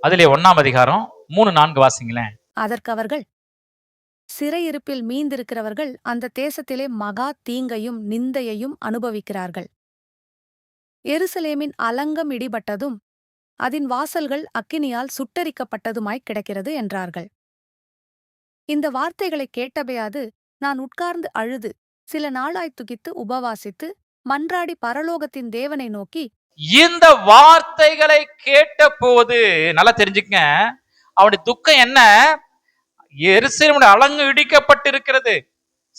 அதிலே 1ஆம் அதிகாரம் 3-4 வாசிங்களேன். அதற்கு அவர்கள், சிறையிருப்பில் மீந்திருக்கிறவர்கள் அந்த தேசத்திலே மகா தீங்கையும் நிந்தையையும் அனுபவிக்கிறார்கள். எருசலேமின் அலங்கம் இடிபட்டதும் அதன் வாசல்கள் அக்கினியால் சுட்டரிக்கப்பட்டதுமாய் கிடக்கிறது என்றார்கள். இந்த வார்த்தைகளை கேட்டபையாது நான் உட்கார்ந்து அழுது சில நாளாய் துகித்து உபவாசித்து மன்றாடி பரலோகத்தின் தேவனை நோக்கி, இந்த வார்த்தைகளை கேட்ட போது நல்லா தெரிஞ்சுக்கங்க, அவனுடைய துக்கம் என்ன, எருசலேமுடைய அலங்கு இடிக்கப்பட்டிருக்கிறது,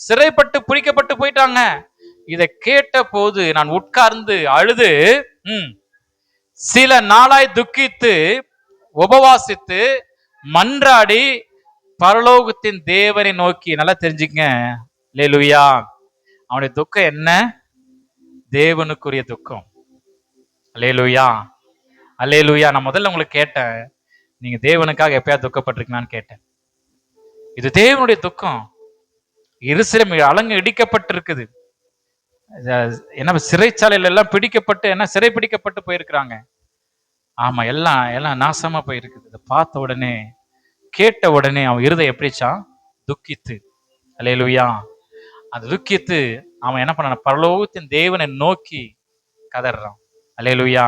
சிறைப்பட்டு பிடிக்கப்பட்டு போயிட்டாங்க. இதை கேட்ட போது நான் உட்கார்ந்து அழுது சில நாளாய் துக்கித்து உபவாசித்து மன்றாடி பரலோகத்தின் தேவனை நோக்கி, நல்லா தெரிஞ்சுக்கங்க, அல்லேலூயா, அவனுடைய துக்கம் என்ன? தேவனுக்குரிய துக்கம். அல்லேலூயா, அல்லேலூயா. நான் முதல்ல உங்களுக்கு கேட்டேன், நீங்க தேவனுக்காக எப்பயாவது துக்கப்பட்டிருக்கீங்களான்னு கேட்டேன். இது தேவனுடைய துக்கம். எருசலேம் அலங்கு இடிக்கப்பட்டிருக்குது. என்ன சிறைச்சாலையில எல்லாம் பிடிக்கப்பட்டு, என்ன சிறை பிடிக்கப்பட்டு போயிருக்கிறாங்க. ஆமா, எல்லாம் நாசமா போயிருக்குது. இதை பார்த்த உடனே, கேட்ட உடனே அவன் இருதயம் எப்படிச்சான்? துக்கித்து. அல்லேலூயா. அது துக்கித்து அவன் என்ன பண்ண, பரலோகத்தின் தேவனை நோக்கி கதறான். அல்லேலூயா.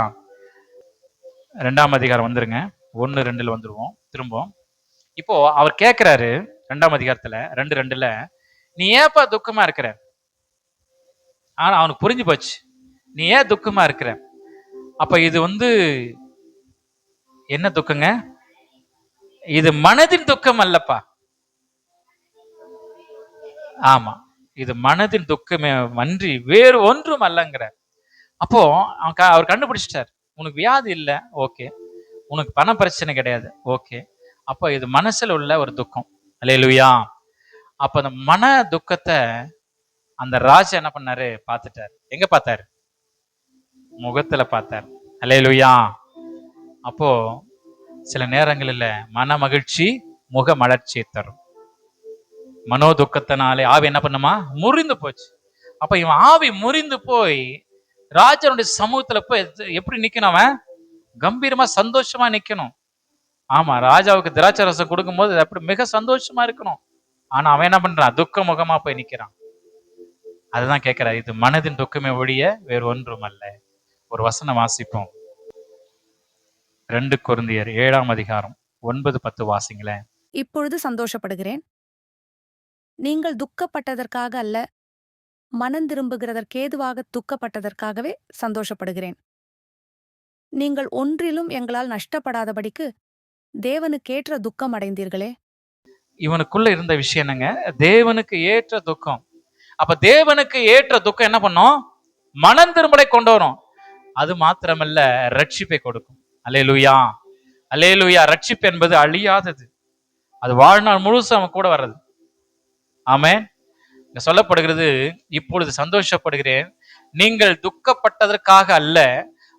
2ஆம் அதிகாரம் வந்துருங்க, 1:2 வந்துருவோம் திரும்பவும். இப்போ அவர் கேட்கிறாரு 2ஆம் அதிகாரத்துல 2:2, நீ ஏப்பா துக்கமா இருக்கிற? ஆனா அவனுக்கு புரிஞ்சு போச்சு, நீ ஏன் துக்கமா இருக்கிற? அப்ப இது என்ன துக்கங்க? இது மனதின் துக்கம் அல்லப்பா. ஆமா, இது மனதின் துக்கமே அன்றி வேறு ஒன்றும் அல்லங்கிற. அப்போ அவர் கண்டுபிடிச்சிட்டார், உனக்கு வியாதி இல்லை, ஓகே, உனக்கு பண பிரச்சனை கிடையாது, ஓகே, அப்ப இது மனசுல உள்ள ஒரு துக்கம். அல்லேலூயா. அப்ப அந்த மன துக்கத்தை அந்த ராஜா என்ன பண்ணாரு? பார்த்துட்டார். எங்க பார்த்தாரு? முகத்துல பார்த்தார். அல்லேலூயா. அப்போ சில நேரங்களில் மன மகிழ்ச்சி முக மலர்ச்சியை தரும். மனோ துக்கத்தினாலே ஆவி என்ன பண்ணுமா? முறிந்து போச்சு. அப்ப இவன் ஆவி முறிந்து போய் ராஜனுடைய சமூகத்துல போய் எப்படி நிக்கணும்? அவன் கம்பீரமா சந்தோஷமா நிக்கணும். ஆமா, ராஜாவுக்கு திராட்சை ரசம் கொடுக்கும் போது அப்படி மிக சந்தோஷமா இருக்கணும். ஆனா அவன் என்ன பண்றான்? துக்க முகமா போய் நிக்கிறான். அதுதான் கேட்கிறார், இது மனதின் துக்கமே ஒழிய வேறு ஒன்றும் அல்ல. ஒரு வசனம் வாசிப்போம். 2 கொரிந்தியர் 7ஆம் அதிகாரம் 9-10 வாசிங்களேன். இப்பொழுது சந்தோஷப்படுகிறேன், நீங்கள் துக்கப்பட்டதற்காக அல்ல, மனந்திரும்புகிறதற்கேதுவாக துக்கப்பட்டதற்காகவே சந்தோஷப்படுகிறேன். நீங்கள் ஒன்றிலும் எங்களால் நஷ்டப்படாதபடிக்கு தேவனுக்கேற்ற துக்கம் அடைந்தீர்களே. இவனுக்குள்ள இருந்த விஷயம் என்னங்க? தேவனுக்கு ஏற்ற துக்கம். அப்ப தேவனுக்கு ஏற்ற துக்கம் என்ன பண்ணும்? மனம் திரும்பலை கொண்டு வரும். அது மாத்திரமல்ல, ரட்சிப்பை கொடுக்கும். அல்லேலூயா, அல்லேலூயா. ரட்சிப்பு என்பது அழியாதது, அது வாழ்நாள் முழுசும் அவன் கூட வர்றது. ஆமென். இங்க சொல்லப்படுகிறது, இப்பொழுது சந்தோஷப்படுகிறேன், நீங்கள் துக்கப்பட்டதற்காக அல்ல,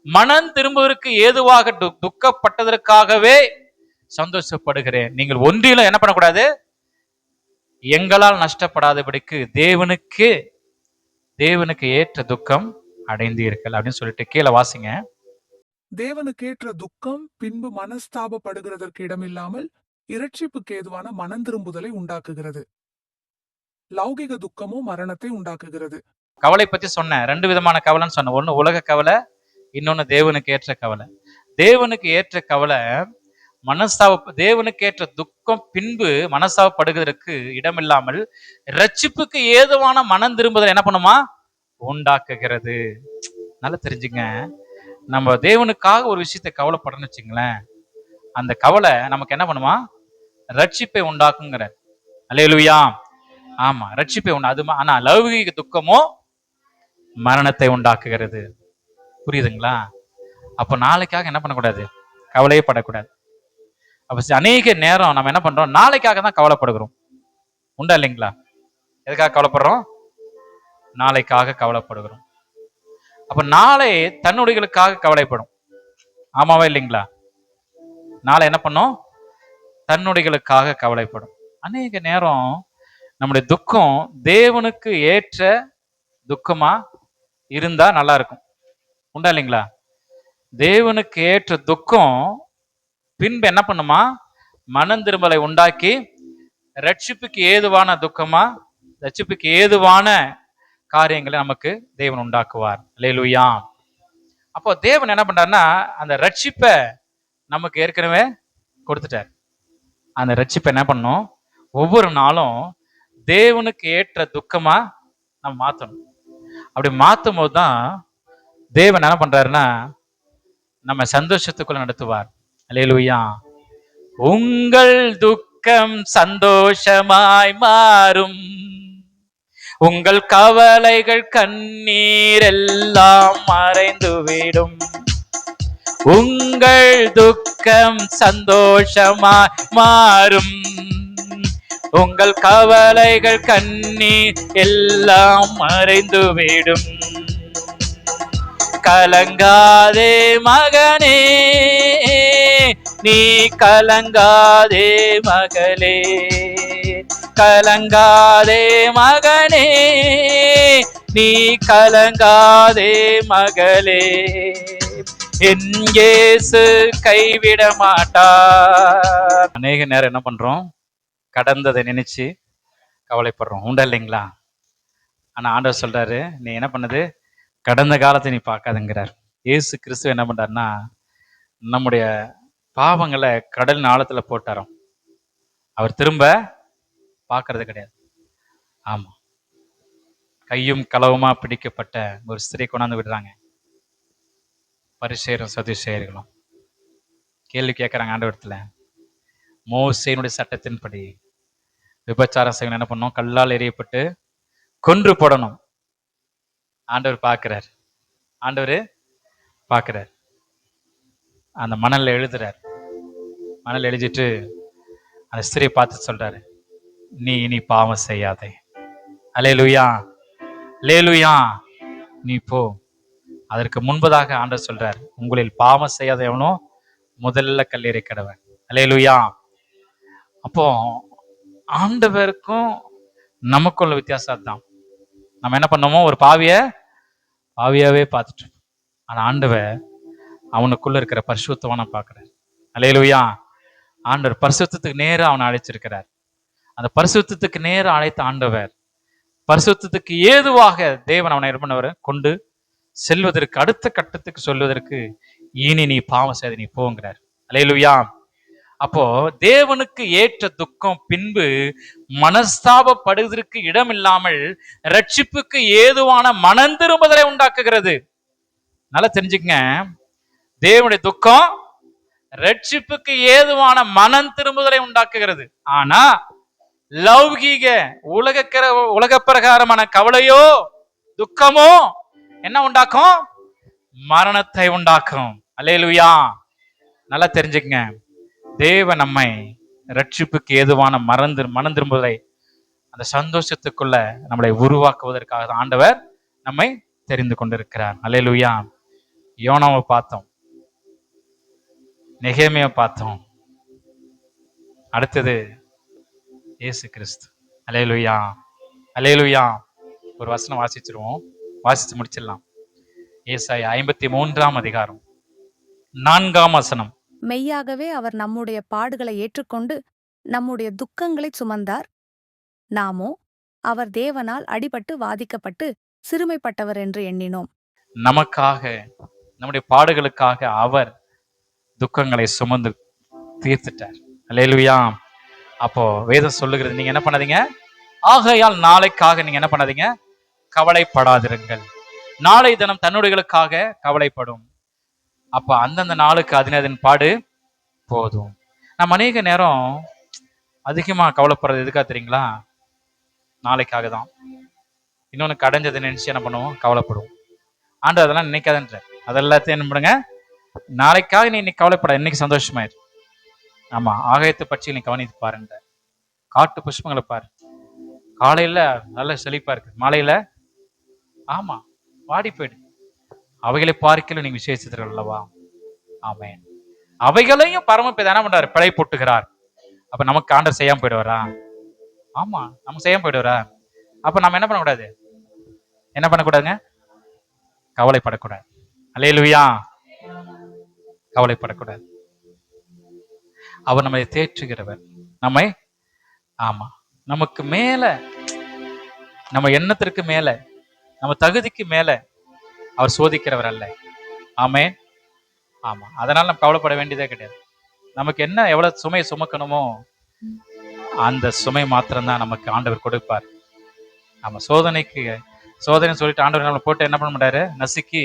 மனம் திரும்புவதற்கு ஏதுவாக துக்கப்பட்டதற்காகவே சந்தோஷப்படுகிறேன். நீங்கள் ஒன்றிலும் என்ன பண்ணக்கூடாது? எங்களால் நஷ்டப்படாதபடிக்கு தேவனுக்கு ஏற்ற துக்கம் அடைந்தீர்கள் அப்படின்னு சொல்லிட்டு கீழே வாசிங்க. தேவனுக்கேற்ற துக்கம் பின்பு மனஸ்தாபப்படுகிறதற்கு இடமில்லாமல் இரட்சிப்புக்கு ஏதுவான மனம் திரும்புதலை உண்டாக்குகிறது. லௌகிக துக்கமோ மரணத்தை உண்டாக்குகிறது. கவலை பத்தி சொன்னேன், 2 விதமான கவலைன்னு சொன்னேன். ஒண்ணு உலக கவலை, இன்னொன்னு தேவனுக்கு ஏற்ற கவலை. தேவனுக்கு ஏற்ற கவலை தேவனுக்கு ஏற்ற துக்கம் பின்பு மனஸ்தாபப்படுவதற்கு இடமில்லாமல் ரட்சிப்புக்கு ஏதுவான மனம் திரும்புதல் என்ன பண்ணுமா? உண்டாக்குகிறது. நல்லா தெரிஞ்சுங்க, நம்ம தேவனுக்காக ஒரு விஷயத்தை கவலைப்படணும்னு வச்சுங்களேன், அந்த கவலை நமக்கு என்ன பண்ணுமா? ரட்சிப்பை உண்டாக்குங்கிற. அல்லேலூயா. ஆமா, ரட்சிப்பை அது. ஆனா லௌகிக துக்கமோ மரணத்தை உண்டாக்குகிறது. புரியுதுங்களா? அப்ப நாளைக்காக என்ன பண்ணக்கூடாது? கவலையே படக்கூடாது. அப்ப அநேக நேரம் நம்ம என்ன பண்றோம்? நாளைக்காக தான் கவலைப்படுகிறோம். உண்டா இல்லைங்களா? எதுக்காக கவலைப்படுறோம்? நாளைக்காக கவலைப்படுகிறோம். அப்ப நாளை தன்னுடையகளுக்காக கவலைப்படும். ஆமாவா இல்லைங்களா? நாளை என்ன பண்ணும்? தன்னுடையகளுக்காக கவலைப்படும். அநேக நேரம் நம்முடைய துக்கம் தேவனுக்கு ஏற்ற துக்கமா இருந்தா நல்லா இருக்கும். உண்டா இல்லைங்களா? தேவனுக்கு ஏற்ற துக்கம் பின்பு என்ன பண்ணுமா? மனம் திரும்பலை உண்டாக்கி ரட்சிப்புக்கு ஏதுவான துக்கமா, ரட்சிப்புக்கு ஏதுவான காரியங்களை நமக்கு தேவன் உண்டாக்குவார். அல்லேலூயா. அப்போ தேவன் என்ன பண்றாருன்னா, அந்த ரட்சிப்பை நமக்கு ஏற்கனவே கொடுத்துட்டார். அந்த ரட்சிப்பை என்ன பண்ணணும்? ஒவ்வொரு நாளும் தேவனுக்கு ஏற்ற துக்கமா நம்ம மாத்தணும். அப்படி மாத்தும் போதுதான் தேவன் என்ன பண்றாருன்னா நம்ம சந்தோஷத்துக்குள்ள நடத்துவார். அல்லேலூயா. உங்கள் துக்கம் சந்தோஷமாய் மாறும், உங்கள் கவலைகள் கண்ணீர் எல்லாம் மறைந்துவிடும். உங்கள் துக்கம் சந்தோஷமாய் மாறும். உங்கள் கவலைகள் கண்ணீர் எல்லாம் மறைந்துவிடும். கலங்காதே மகனே, நீ கலங்காதே மகளே. கலங்காதே மகனே, நீ கலங்காதே மகளே. என் இயேசு கைவிட மாட்டார். அநேக நேரம் என்ன பண்றோம்? கடந்ததை நினைச்சு கவலைப்படுறோம், உண்டா இல்லைங்களா? ஆனா ஆண்டவர் சொல்றாரு, நீ என்ன பண்ணுது? கடந்த காலத்தை நீ பார்க்காதுங்கிறார். இயேசு கிறிஸ்து என்ன பண்றாருன்னா, நம்முடைய பாவங்களை கடல் ஆழத்துல போட்டாராம். அவர் திரும்ப பார்க்கறது கிடையாது. ஆமா, கையும் களவுமா பிடிக்கப்பட்ட ஒரு ஸ்திரியை கொண்டாந்து விடுறாங்க. பரிசேயரும் சதுசேயர்களும் கேள்வி கேட்கறாங்க ஆண்டவரத்துல. மோசேயினுடைய சட்டத்தின்படி விபச்சாரம் செய்யணும், என்ன பண்ணணும்? கல்லால் எறியப்பட்டு கொன்று போடணும். ஆண்டவர் பார்க்கிறார். ஆண்டவர் பார்க்கிறார். அந்த மணல்ல எழுதுறார். மணல் எழுதிட்டு அந்த ஸ்திரியை பார்த்து சொல்றாரு, நீ இனி பாவம் செய்யாதே. அல்லேலூயா, அல்லேலூயா, நீ போ. அதற்கு முன்பதாக ஆண்டவர் சொல்றார், உங்களில் பாவம் செய்யாத எவனோ முதல்ல கல்லெறி கடவன். அல்லேலூயா. அப்போ ஆண்டவருக்கும் நமக்குள்ள வித்தியாசம் தான். நம்ம என்ன பண்ணோமோ, ஒரு பாவியாவே பார்த்துட்டோம். ஆனா ஆண்டவர் அவனுக்குள்ள இருக்கிற பரிசுத்தவனை பார்க்கிறார். அல்லேலூயா. ஆண்டவர் பரிசுத்தத்துக்கு நேரம் அவனை அழைச்சிருக்கிறார். அந்த பரிசுத்தத்துக்கு நேரம் அழைத்த ஆண்டவர், பரிசுத்தத்துக்கு ஏதுவாக தேவன் அவனை என்ன பண்ணவர்? கொண்டு செல்வதற்கு, அடுத்த கட்டத்துக்கு சொல்வதற்கு, இனி நீ பாவம் செய்து நீ போங்கிறார். அல்லேலூயா. அப்போ தேவனுக்கு ஏற்ற துக்கம் பின்பு மனஸ்தாபப்படுவதற்கு இடம் இல்லாமல் ரட்சிப்புக்கு ஏதுவான மனம் திரும்புதலை உண்டாக்குகிறது. நல்லா தெரிஞ்சுக்கங்க, தேவனுடைய துக்கம் ரட்சிப்புக்கு ஏதுவான மனம் திரும்புதலை உண்டாக்குகிறது. ஆனா லௌகீக உலக பிரகாரமான கவலையோ துக்கமோ என்ன உண்டாக்கும்? மரணத்தை உண்டாக்கும். அல்லேலூயா. நல்லா தெரிஞ்சுக்கங்க, தேவன் நம்மை ரட்சிப்புக்கு ஏதுவான மனம் திரும்புவதை, அந்த சந்தோஷத்துக்குள்ள நம்மளை உருவாக்குவதற்காக ஆண்டவர் நம்மை தெரிந்து கொண்டிருக்கிறார். அல்லேலூயா. யோனாவை பார்த்தோம், நெகேமியா பார்த்தோம், அடுத்தது இயேசு கிறிஸ்து. அல்லேலூயா, அல்லேலூயா. ஒரு வசனம் வாசிச்சிருவோம், வாசிச்சு முடிச்சிடலாம். ஏசாயா 53ஆம் அதிகாரம் 4ஆம் வசனம். மெய்யாகவே அவர் நம்முடைய பாடுகளை ஏற்றுக்கொண்டு நம்முடைய துக்கங்களை சுமந்தார். நாமோ அவர் தேவனால் அடிபட்டு வாதிக்கப்பட்டு சிறுமைப்பட்டவர் என்று எண்ணினோம். நமக்காக, நம்முடைய பாடுகளுக்காக அவர் துக்கங்களை சுமந்து தீர்த்துட்டார். அல்லேலூயா. அப்போ வேதம் சொல்லுகிறது, நீங்க என்ன பண்ணாதீங்க? ஆகையால் நாளைக்காக நீங்க என்ன பண்ணாதீங்க? கவலைப்படாதிருங்கள். நாளை தினம் தன்னுடையகளுக்காக கவலைப்படும். அப்ப அந்தந்த நாளுக்கு அதன் பாடு போதும். நம்ம அநேக நேரம் அதிகமா கவலைப்படுறது எதுக்கா தெரியுங்களா? நாளைக்காக தான். இன்னொன்னு கடைஞ்சதை நினைச்சு என்ன பண்ணுவோம்? கவலைப்படுவோம். ஆண்டு அதெல்லாம் நினைக்காதுன்ற, அதெல்லாத்தையும் என்ன பண்ணுங்க? நாளைக்காக நீ இன்னைக்கு கவலைப்பட, இன்னைக்கு சந்தோஷமாயிரு. ஆமா, ஆகாயத்து பட்சிகளை நீ கவனித்து பாருன்ற, காட்டு புஷ்பங்களை பாரு. காலையில நல்ல செழிப்பா இருக்கு, மாலையில ஆமா வாடி போயிடு. அவைகளை பார்க்கல நீங்க விசேஷித்தீர்கள் அல்லவா? ஆமென். அவைகளையும் பரமபிதா என்ன பண்றாரு? பிழை போட்டுகிறார். அப்ப நமக்கு ஆண்டவர் செய்யாம போயிடுவாரா? ஆமா, நம்ம செய்யாம போயிடுவாரா? அப்ப நம்ம என்ன பண்ணக்கூடாது? என்ன பண்ணக்கூடாதுங்க? கவலைப்படக்கூடாது. அல்லேலூயா. கவலைப்படக்கூடாது. அவர் நம்மை தேற்றுகிறவர். நம்மை ஆமா நமக்கு மேல, நம்ம எண்ணத்திற்கு மேல, நம்ம தகுதிக்கு மேல அவர் சோதிக்கிறவர் அல்ல. ஆமென். ஆமா, அதனால நம்ம கவலைப்பட வேண்டியதே கிடையாது. நமக்கு என்ன எவ்வளவு சுமை சுமக்கணுமோ அந்த சுமை மாத்திரம்தான் நமக்கு ஆண்டவர் கொடுப்பார். நம்ம சோதனை சொல்லிட்டு ஆண்டவர் நம்மளை போட்டு என்ன பண்ண மாட்டாரு? நசுக்கி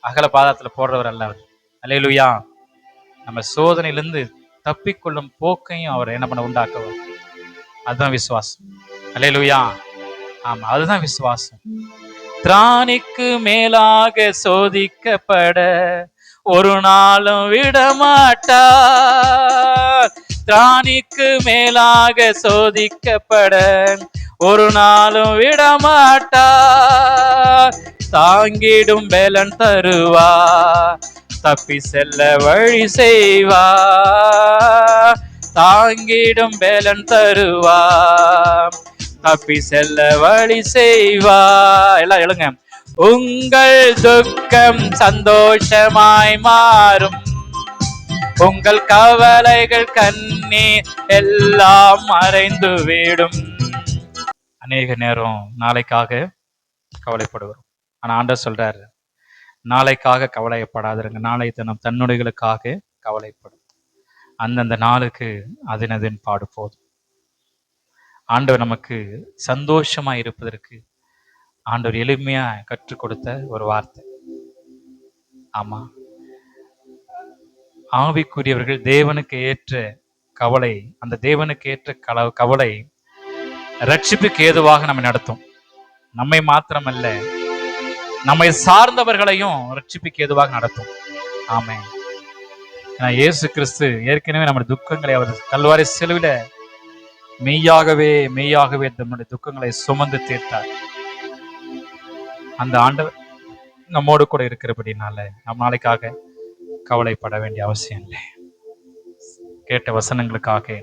அகல பாதாளத்துல போடுறவர் அல்ல அவர். அல்லேலூயா. நம்ம சோதனையிலிருந்து தப்பிக்கொள்ளும் போக்கையும் அவர் என்ன பண்ண உண்டாக்குவார். அதுதான் விசுவாசம். அல்லேலூயா. ஆமா, அதுதான் விசுவாசம். திராணிக்கு மேலாக சோதிக்கப்பட ஒரு நாளும் விடமாட்டார். திராணிக்கு மேலாக சோதிக்கப்பட ஒரு நாளும் விடமாட்டார். தாங்கிடும் பலன் தருவா, தப்பி செல்ல வழி செய்வா. தாங்கிடும் பலன் தருவா, தப்பி செல்ல வழி செய்வா. எல்லாம் எழுங்க. உங்கள் துக்கம் சந்தோஷமாய் மாறும், உங்கள் கவலைகள் கண்ணீர் எல்லாம் மறைந்து விடும். அநேக நேரம் நாளைக்காக கவலைப்படுவோம். ஆனா ஆண்டவர் சொல்றாரு, நாளைக்காக கவலைப்படாதிருங்க, நாளை தினம் தன்னுடைகளுக்காக கவலைப்படும். அந்தந்த நாளுக்கு அதனதின் பாடு போதும். ஆண்டவர் நமக்கு சந்தோஷமா இருப்பதற்கு ஆண்டவர் எளிமையா கற்றுக் கொடுத்த ஒரு வார்த்தை. ஆமா, ஆவிக்குரியவர்கள் தேவனுக்கு ஏற்ற கவலை, அந்த தேவனுக்கு ஏற்ற கவலை ரட்சிப்புக்கு ஏதுவாக நம்மை நடத்தும். நம்மை மாத்திரமல்ல, நம்மை சார்ந்தவர்களையும் ரட்சிப்புக்கு ஏதுவாக நடத்தும். ஆமென். இயேசு கிறிஸ்து ஏற்கனவே நம்முடைய துக்கங்களை அவர் கல்வாரி சிலுவையில மெய்யாகவே நம்முடைய துக்கங்களை சுமந்து தீர்த்தார். அந்த ஆண்டவர் நம்மோடு கூட இருக்கிறபடினால நம் நாளைக்காக கவலைப்பட வேண்டிய அவசியம் இல்லை. கேட்ட வசனங்களுக்காக